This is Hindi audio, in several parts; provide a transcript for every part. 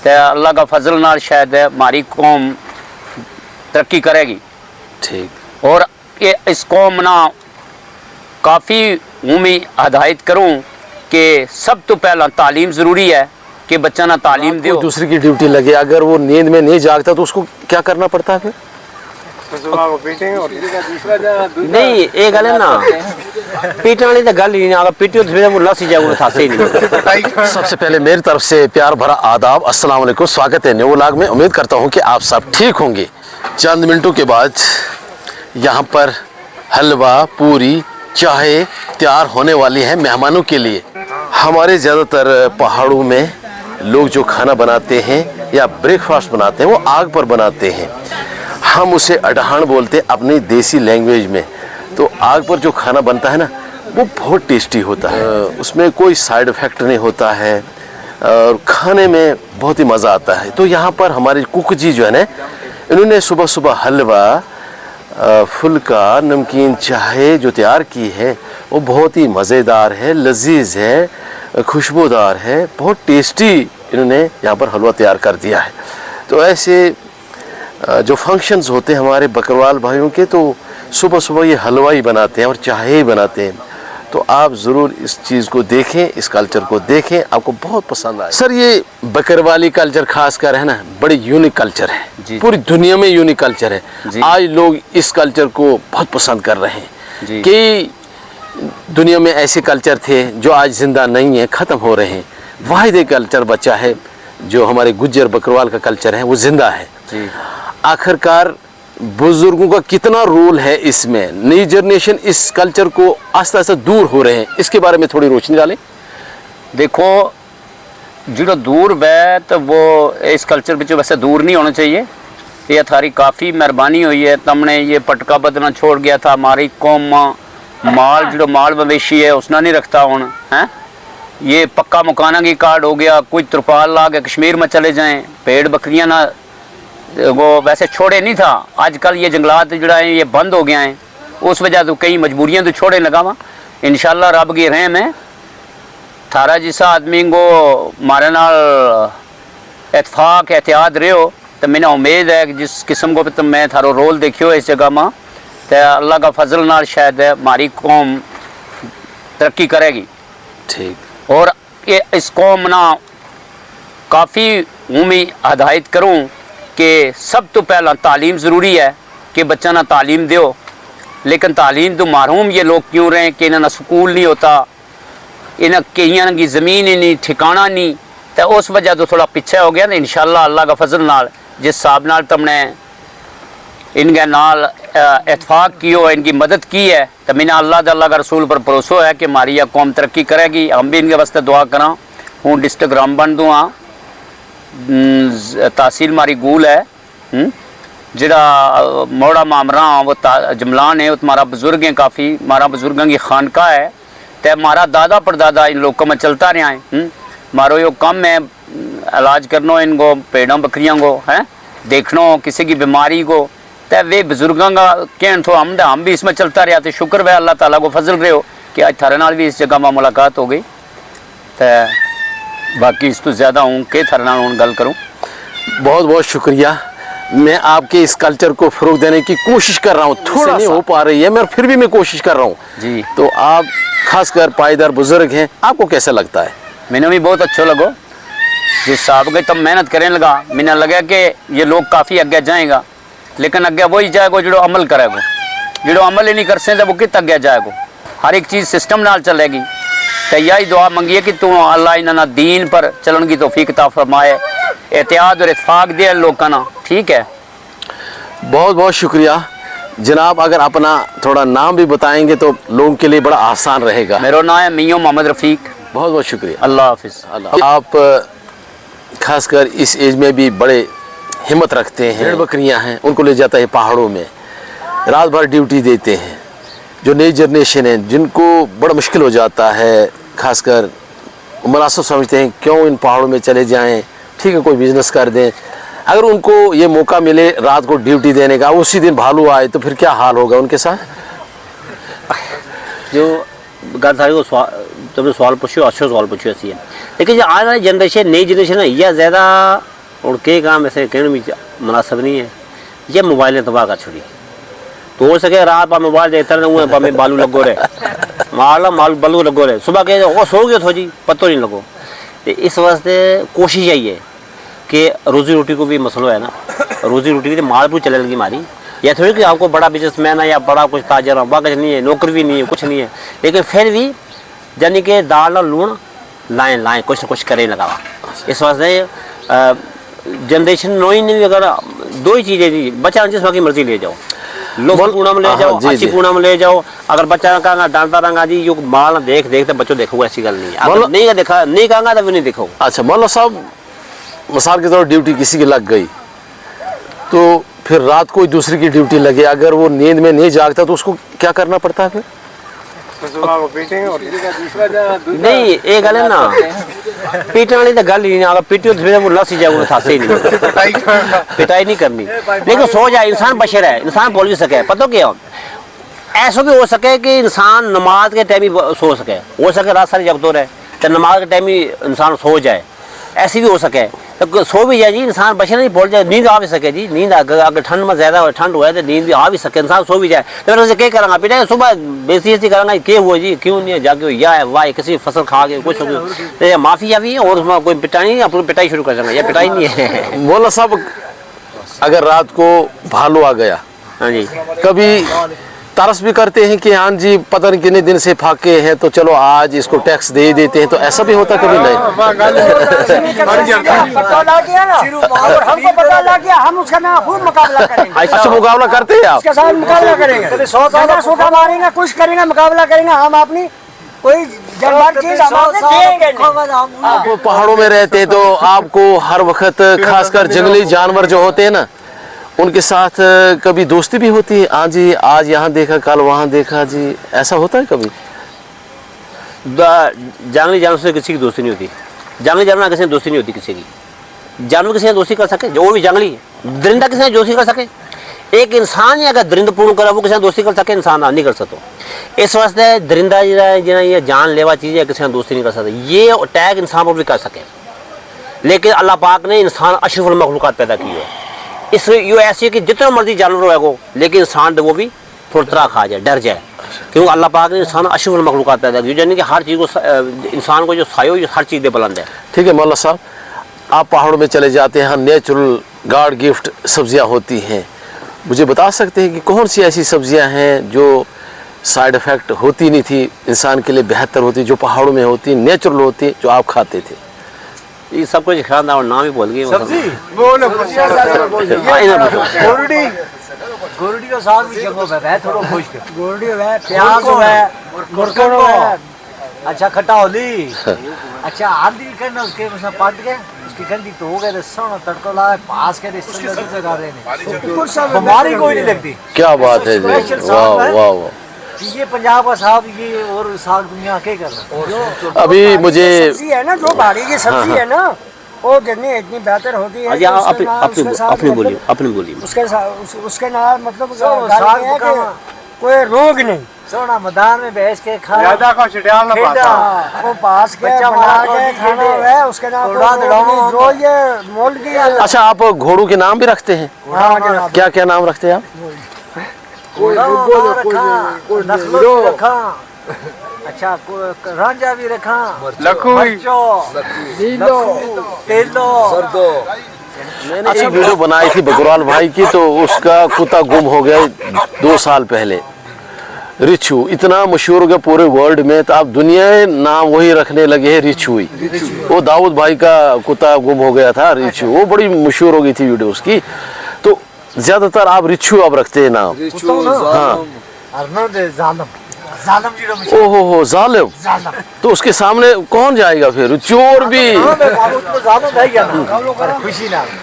तो अल्लाह का फजल नाल शायद हमारी कौम तरक्की करेगी। ठीक। और ये इस कौम ना काफ़ी मैं हदायत करूँ कि सब तो पहला तालीम ज़रूरी है कि बच्चा ना तालीम दे। दूसरी की ड्यूटी लगे, अगर वो नींद में नहीं जागता तो उसको क्या करना पड़ता है फिर? नहीं ये गल है ना, पीटने वाली तो गल ही नहीं, अगर पीटी तो फिर वो लस ही जाएगा, था ही नहीं। सबसे पहले मेरी तरफ से प्यार भरा आदाब, अस्सलाम वालेकुम, स्वागत है न्यू व्लॉग में। उम्मीद करता हूँ कि आप सब ठीक होंगे। चंद मिनटों के बाद यहाँ पर हलवा, पूरी, चाय तैयार होने वाली है मेहमानों के लिए। हमारे ज़्यादातर पहाड़ों में लोग जो खाना बनाते हैं या ब्रेकफास्ट बनाते हैं वो आग पर बनाते हैं। हम उसे अडहान बोलते हैं अपनी देसी लैंग्वेज में। तो आग पर जो खाना बनता है ना वो बहुत टेस्टी होता है, उसमें कोई साइड इफ़ेक्ट नहीं होता है और खाने में बहुत ही मज़ा आता है। तो यहाँ पर हमारे कुक जी जो है ना, इन्होंने सुबह सुबह हलवा, फुल्का, नमकीन चाय जो तैयार की है वो बहुत ही मज़ेदार है, लजीज है, खुशबूदार है, बहुत टेस्टी इन्होंने यहाँ पर हलवा तैयार कर दिया है। तो ऐसे जो फंक्शंस होते हैं हमारे बकरवाल भाइयों के, तो सुबह सुबह ये हलवा ही बनाते हैं और चाय ही बनाते हैं। तो आप ज़रूर इस चीज़ को देखें, इस कल्चर को देखें, आपको बहुत पसंद आए। सर ये बकरवाली कल्चर खास कर है ना, बड़ी यूनिक कल्चर है, पूरी दुनिया में यूनिक कल्चर है। आज लोग इस कल्चर को बहुत पसंद कर रहे हैं। कि दुनिया में ऐसे कल्चर थे जो आज ज़िंदा नहीं है, ख़त्म हो रहे हैं। वाहिद एक कल्चर बचा है जो हमारे गुज्जर बकरवाल का कल्चर है, वो ज़िंदा है। आखिरकार बुजुर्गों का कितना रोल है इसमें, नई जनरेशन इस कल्चर को आस्ते आस्ते दूर हो रहे हैं, इसके बारे में थोड़ी रोशनी डालें। देखो जो दूर वै तो वो इस कल्चर में वैसे दूर नहीं होना चाहिए। ये थारी काफ़ी मेहरबानी हुई है, तुमने ये पटका बदलना छोड़ गया था। हमारी कौम माल जो माल मवेशी है उसना नहीं रखता हूँ हैं। ये पक्का मकाना की कार्ड हो गया, कोई त्रिपाल ला के कश्मीर में चले जाएं, भेड़ बकरियां ना वो वैसे छोड़े नहीं था। आजकल ये जंगलात जड़ा है ये बंद हो गया है, उस वजह तो कई मजबूरियां तो छोड़े लगा वहाँ। इंशाल्लाह रब की रहम है, थारा जिसा आदमी को मारे नाल इतफाक एहतियात रहे हो, तो मैंने उम्मीद है कि जिस किस्म को तो मैं थारो रोल देखियो इस जगह में, तो अल्लाह का फजल नाल शायद हमारी कौम तरक्की करेगी। ठीक। और ये इस कौम ना काफ़ी मैं हदायत करूँ कि सब तो पहला तालीम ज़रूरी है कि बच्चा ना तालीम दो। लेकिन तालीम तो महरूम ये लोग क्यों रहे कि इन्हें ना स्कूल नहीं होता, इन्हें कईयां की ज़मीन ही नहीं, ठिकाना नहीं, तो उस वजह तो थोड़ा पीछे हो गया। तो इंशाल्लाह अल्लाह का फजल नाल जिस हिसाब नाल तुमने इनके नाल इतफाक़ कियो, इनकी मदद की है, तो मैंने अल्लाह का रसूल पर भरोसा है कि हमारी यह कौम तरक्की करेगी। हम भी इनके वास्ते दुआ करा। हूँ डिस्ट्रिक्ट रामबन दूँ, तहसील मारी गूल है, जरा मोड़ा मामरा वो जमलान है, वो तुम्हारा बुजुर्ग हैं, काफ़ी हमारा बुजुर्गों की खानका है। तो हमारा दादा परदादा इन लोगों में चलता रहा है। मारो यो कम है इलाज करनो इनको, पेड़ों बकरियों को हैं देखनो, किसी की बीमारी को, तो वे बुजुर्गों का कहन तो हम भी इसमें चलता रहा। तो शुक्र है अल्लाह ताला को फजल रहे हो कि आज थारे नाल भी इस जगह में मुलाकात हो गई। तो बाकी इस तो ज़्यादा हूँ कि थारे नाल हूँ गल करूँ। बहुत बहुत शुक्रिया। मैं आपके इस कल्चर को फ़रोग देने की कोशिश कर रहा हूँ, थोड़ा नहीं हो पा रही है मगर फिर भी मैं कोशिश कर रहा हूँ जी। तो आप खासकर पायदार बुजुर्ग हैं, आपको कैसा लगता है? मैंने भी बहुत अच्छा लगो। जिस हिसाब के तब मेहनत करें लगा, मैंने लगा कि ये लोग काफ़ी अगे जाएगा, लेकिन अगे वही जाएगा जो अमल करेगा। जो अमल ही नहीं कर सकते वो कित अगे जाएगा। हर एक चीज़ सिस्टम नाल चलेगी। तो यही दुआ मंगिए कि तू अल्लाह इन्होंने दीन पर चलन की तौफीक अता फरमाए, एहतियात और इत्फाक दे लोगों ना। ठीक है, बहुत बहुत शुक्रिया जनाब। अगर अपना थोड़ा नाम भी बताएंगे तो लोगों के लिए बड़ा आसान रहेगा। मेरा नाम है मियां मोहम्मद रफ़ीक। बहुत बहुत शुक्रिया। अल्लाह हाफिज़। आप खासकर इस एज में भी बड़े हिम्मत रखते हैं। भेड़ बकरियां हैं उनको ले जाता है पहाड़ों में, रात भर ड्यूटी देते हैं। जो नई जनरेशन है जिनको बड़ा मुश्किल हो जाता है, खासकर मुनासिब समझते हैं क्यों इन पहाड़ों में चले जाएं, ठीक है कोई बिज़नेस कर दें। अगर उनको ये मौका मिले रात को ड्यूटी देने का, उसी दिन भालू आए तो फिर क्या हाल होगा उनके साथ? जो गल सारी को तुमने सवाल पूछो, अच्छा सवाल पूछो ऐसी है। लेकिन जो आने वाली जनरेशन, नई जनरेशन है, यह ज़्यादा और कई काम ऐसे कहने में मुनासिब नहीं है। ये मोबाइल ने तबाह कर छोड़ी। तो हो सके रात पर मोबाइल देखते रहे पर में बालू लगो रहे माल बालू लगो रहे, सुबह के वो सो गए थो जी पतो नहीं लगो। तो इस वास्ते कोशिश यही है कि रोज़ी रोटी को भी मसलो है ना, रोज़ी रोटी की तो माल भी चले लगी हमारी। या थोड़ी कि आपको बड़ा बिजनेसमैन है या बड़ा कुछ ताजर है, कुछ नहीं है, नौकरी भी नहीं है, कुछ नहीं है, लेकिन फिर भी यानी कि दाल और लूण लाएँ कुछ ना कुछ करें लगा। इस वास्ते जनरेशन नई नहीं, अगर दो ही चीज़ें थी, बच्चा जिस की मर्जी ले जाओ, लोग पूना में ले जाओ, अच्छी पूना में ले जाओ। अगर बच्चा कहा डांटा रंगा जी यो माल देख देखते बच्चों देखो, ऐसी गल नहीं है। अगर नहीं देखा नहीं कहा तो भी नहीं देखो। अच्छा मौला साहब, मिसाल के तौर ड्यूटी किसी की लग गई तो फिर रात को दूसरी की ड्यूटी लगे, अगर वो नींद में नहीं जागता तो उसको क्या करना पड़ता है फिर? नहीं ये गल है ना, पीटने वाली तो गल ही नहीं। अगर पीटी तो वो लस ही जाए, था ही नहीं, पिटाई नहीं करनी। लेकिन सो जाए, इंसान बशर है, इंसान बोल भी सके। पता क्या ऐसा भी हो सके कि इंसान नमाज के टाइम ही सो सके, हो सके रात सारी जगतो रहे तो नमाज के टाइम ही इंसान सो जाए, ऐसी भी हो सके। तो सो भी जाए जी, इंसान बशर नहीं बोल जाए, नींद आ भी सके जी। नींद अगर ठंड में ज़्यादा हो, ठंड हुआ है तो नींद भी आ भी सके, इंसान सो भी जाए। तो फिर क्या करेंगे बेटा, सुबह बेसी करेंगे क्या हुआ जी, क्यों नहीं जाके या है वाह किसी फसल खा के कुछ हो गया, तो ये माफिया भी है और उसमें कोई पिटाई नहीं, अपनी पिटाई शुरू कर देंगे, या पिटाई नहीं है। मौला साहब, अगर रात को भालू आ गया, हाँ जी, कभी तरस भी करते हैं कि हाँ जी पता नहीं कितने दिन से फाके हैं तो चलो आज इसको टैक्स दे देते हैं, तो ऐसा भी होता कभी नहीं? हमको पता लग गया, हम उसका ना खूब मुकाबला करेंगे। अच्छा मुकाबला करते हैं आप? उसके साथ मुकाबला करेंगे, सोटा मारेंगे, कुछ करेंगे, मुकाबला करेंगे। हम अपनी कोई जानवर चीज आप पहाड़ों में रहते हैं तो आपको हर वक्त खासकर जंगली जानवर जो होते हैं ना, उनके साथ कभी दोस्ती भी होती है? हाँ जी आज यहाँ देखा कल वहाँ देखा जी, ऐसा होता है कभी? जंगली जानवर से किसी की दोस्ती नहीं होती। जंगली जानवर किसी से दोस्ती नहीं होती किसी की। जानवर किसी से दोस्ती कर सके, जो भी जंगली है। दरिंदा किसी से दोस्ती कर सके, एक इंसान ही अगर दरिंद पूर्ण करे वो किसी से दोस्ती कर सके, इंसान नहीं कर सकता। इस वास्ते दरिंदा जिन्हें ये जानलेवा चीज़ है, किसी से दोस्ती नहीं कर सकता। ये अटैक इंसान पर भी कर सके, लेकिन अल्लाह पाक ने इंसान अशरफुल मखलूक़ात पैदा की है। इसलिए ये ऐसी है कि जितना मर्जी जानवर होगा, लेकिन इंसान वो भी थोड़ा तरह खा जाए, डर जाए, क्योंकि अल्लाह पाक ने इंसान अशरफुल मखलूक़ात पैदा की, यानी कि हर चीज़ को इंसान को जो सायो हर चीज़ पे बुलंद है। ठीक है मौला साहब, आप पहाड़ों में चले जाते हैं, नेचुरल गॉड गिफ्ट सब्जियां होती हैं, मुझे बता सकते हैं कि कौन सी ऐसी सब्जियां हैं जो साइड इफ़ेक्ट होती नहीं थी, इंसान के लिए बेहतर होती, जो पहाड़ों में होती, नेचुरल होती, जो आप खाते थे? ये सब कुछ खाना और नाम ही भूल गए। सब्जी गोरडी का साग भी जगह पे है, थोड़ा खुश्क गोरडी है, प्याज है, मुरकन है, अच्छा खट्टा होली, अच्छा आंधी करना उसके उसमें पट गए, उसकी गंदी तो हो गए, लहसुन तड़का लाए पास के रिश्तेदार से गा रहे हैं, बीमारी कोई नहीं लगती। क्या बात है जी, वाह वाह वाह। ये पंजाब का साग, ये और साग दुनिया के करना। अभी मुझे सब्जी है ना, जो बाड़ी की सब्जी है ना, वो जितनी इतनी बेहतर होती है। अपनी बोलिए उसके नाल मतलब कोई रोग नहीं, सोना मैदान में बैठ के खा ज्यादा को छिड़ाल ना पाता, वो पास के बना के खाना है, उसके नाल जो ये मोल की। अच्छा आप घोड़ों के नाम भी रखते हैं? क्या क्या नाम रखते हैं आप? रखा, अच्छा रांझा भी रखा, मैंने एक वीडियो बनाई थी बकरवाल भाई की, तो उसका कुत्ता गुम हो गया 2 साल पहले। रिछू इतना मशहूर हो गया पूरे वर्ल्ड में, तो आप दुनिया नाम वही रखने लगे हैं रिछू ही। वो दाऊद भाई का कुत्ता गुम हो गया था रिछू, वो बड़ी मशहूर हो गई थी वीडियो उसकी। तो ज्यादातर आप रिछू आप रखते हैं नाम? हाँ। ओहो हो जालिम, तो उसके सामने कौन जाएगा फिर? चोर भी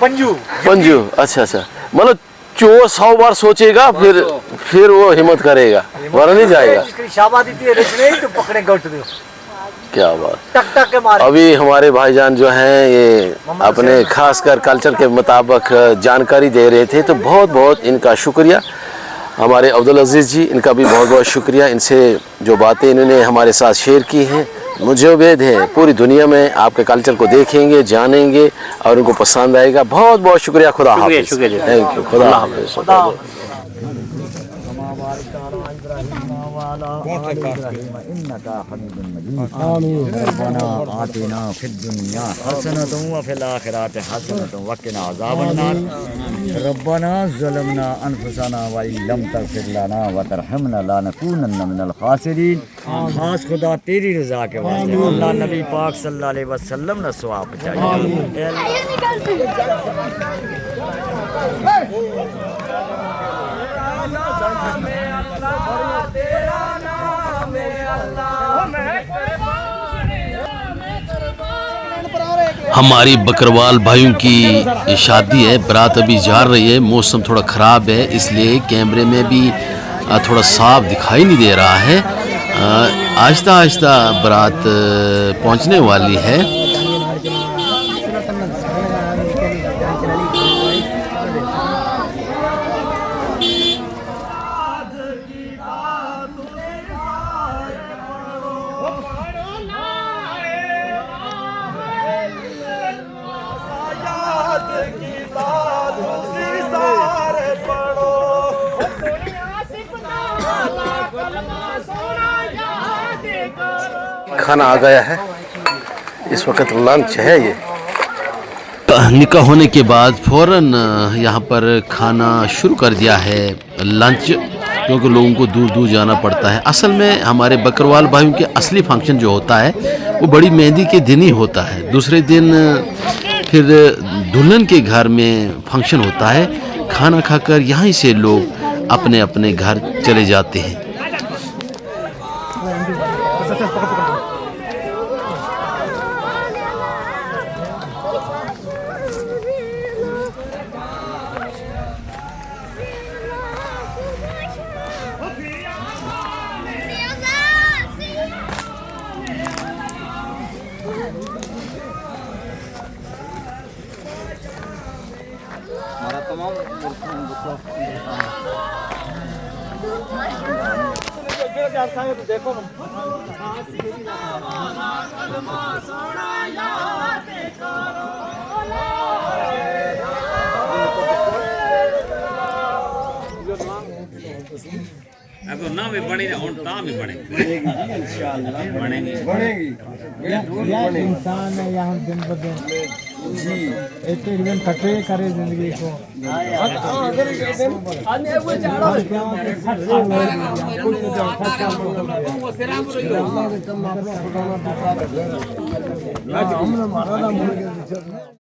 पंजू। अच्छा अच्छा, मतलब चोर 100 बार सोचेगा फिर वो हिम्मत करेगा, वरना नहीं जाएगा। क्या बात। टक टक के मारे। अभी हमारे भाईजान जो हैं ये अपने खासकर कल्चर के मुताबिक जानकारी दे रहे थे, तो बहुत बहुत इनका शुक्रिया। हमारे अब्दुल अजीज़ जी, इनका भी बहुत बहुत शुक्रिया। इनसे जो बातें इन्होंने हमारे साथ शेयर की हैं, मुझे उम्मीद है पूरी दुनिया में आपके कल्चर को देखेंगे, जानेंगे और उनको पसंद आएगा। बहुत बहुत शुक्रिया। खुदा हाफिज़। शुक्रिया। Thank you. खुदा हाफिज़। रब्बना आतिना फिद दुनिया हसनतुम व फिल आखिरति हसनतुम व क़िना अज़ाबन्नार रब्बना ज़लमना अनफुसना व इल्लम तग़फिर लना व तरहमना लनकूनन्ना मिनल खासिरीन। खास खुदा तेरी रज़ा के वास्ते अल्लाह नबी पाक सल्लल्लाहु अलैहि वसल्लम ने सवाब चाहिए। हमारी बकरवाल भाइयों की शादी है, बारात अभी जा रही है। मौसम थोड़ा ख़राब है, इसलिए कैमरे में भी थोड़ा साफ दिखाई नहीं दे रहा है। आहिस्ता आहिस्ता बारात पहुंचने वाली है। खाना आ गया है, इस वक्त लंच है। ये निकाह होने के बाद फ़ौरन यहाँ पर खाना शुरू कर दिया है, लंच, क्योंकि लोगों को दूर दूर जाना पड़ता है। असल में हमारे बकरवाल भाइयों के असली फंक्शन जो होता है वो बड़ी मेहंदी के दिन ही होता है। दूसरे दिन फिर दुल्हन के घर में फंक्शन होता है। खाना खाकर यहाँ से लोग अपने अपने घर चले जाते हैं। अगर ना भी बनी ना और ता भी बनेगी बनेगी इंसान है यहाँ दिन ब दिन जी एक दिन कटे करे जिंदगी को हम